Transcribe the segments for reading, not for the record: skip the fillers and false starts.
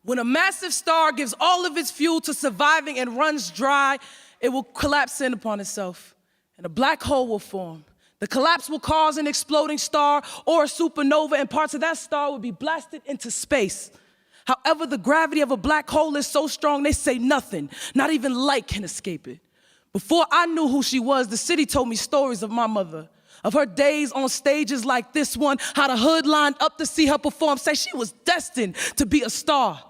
When a massive star gives all of its fuel to surviving and runs dry, it will collapse in upon itself, and a black hole will form. The collapse will cause an exploding star or a supernova, and parts of that star will be blasted into space. However, the gravity of a black hole is so strong, they say nothing, not even light can escape it. Before I knew who she was, the city told me stories of my mother, of her days on stages like this one, how the hood lined up to see her perform, say she was destined to be a star.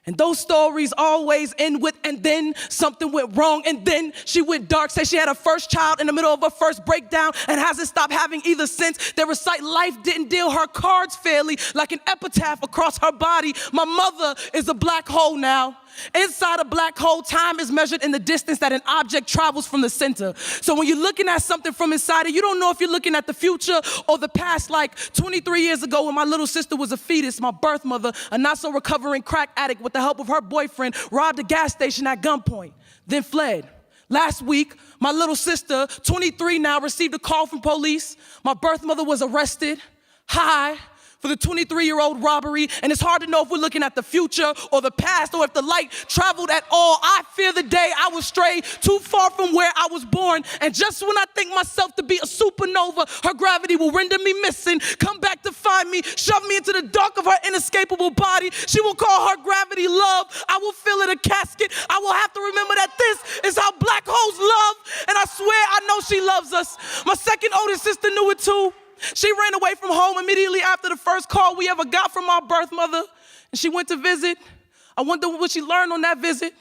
And those stories always end with, and then something went wrong, and then she went dark. Say she had her first child in the middle of her first breakdown and hasn't stopped having either since. They recite life didn't deal her cards fairly, like an epitaph across her body. My mother is a black hole now. Inside a black hole, time is measured in the distance that an object travels from the center. So when you're looking at something from inside it, you don't know if you're looking at the future or the past. Like 23 years ago when my little sister was a fetus, my birth mother, a not-so-recovering crack addict with the help of her boyfriend, robbed a gas station at gunpoint, then fled. Last week, my little sister, 23 now, received a call from police. My birth mother was arrested, high, for the 23-year-old robbery, and it's hard to know if we're looking at the future or the past or if the light traveled at all. I fear the day I will stray too far from where I was born, and just when I think myself to be a supernova, her gravity will render me missing, come back to find me, shove me into the dark of her inescapable body. She will call her gravity love. I will fill it a casket. I will have to remember that this is how black holes love, and I swear I know she loves us. My second oldest sister knew it too. She ran away from home immediately after the first call we ever got from our birth mother, and she went to visit. I wonder what she learned on that visit.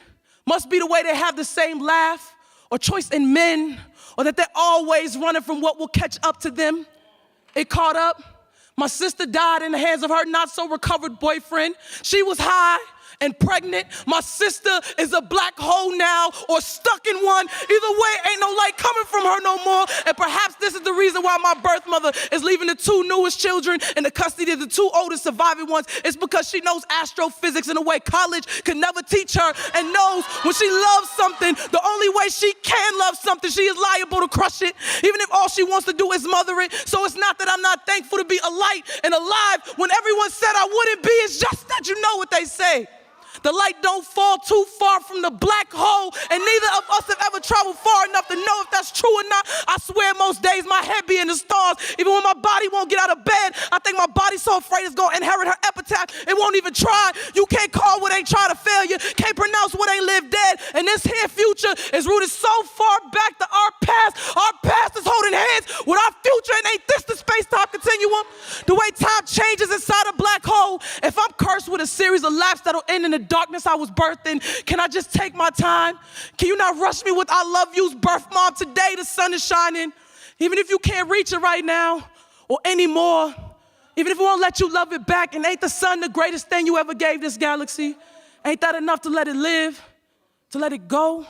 Must be the way they have the same laugh, or choice in men, or that they're always running from what will catch up to them. It caught up. My sister died in the hands of her not-so-recovered boyfriend. She was high and pregnant. My sister is a black hole now, or stuck in one. Either way, ain't no light coming from her no more. And perhaps this is the reason why my birth mother is leaving the two newest children in the custody of the two oldest surviving ones. It's because she knows astrophysics in a way college could never teach her, and knows when she loves something, the only way she can love something, she is liable to crush it, even if all she wants to do is mother it. So it's not that I'm not thankful to be a light and alive when everyone said I wouldn't be. It's just that you know what they say. The light don't fall too far from the black hole, and neither of us have ever traveled far enough to know if that's true or not. I swear most days my head be in the stars. Even when my body won't get out of bed, I think my body's so afraid it's gonna inherit her epitaph, it won't even try. You can't call what ain't try to fail you, can't pronounce what ain't lived dead, and this here future is rooted so far back to our past is holding hands with our future, and ain't this the space-time continuum? The way time changes inside a black hole. If I'm cursed with a series of laps that'll end in the darkness I was birthed in, can I just take my time? Can you not rush me with I love you's birth mom? Today the sun is shining. Even if you can't reach it right now or anymore, even if it won't let you love it back, and ain't the sun the greatest thing you ever gave this galaxy? Ain't that enough to let it live, to let it go?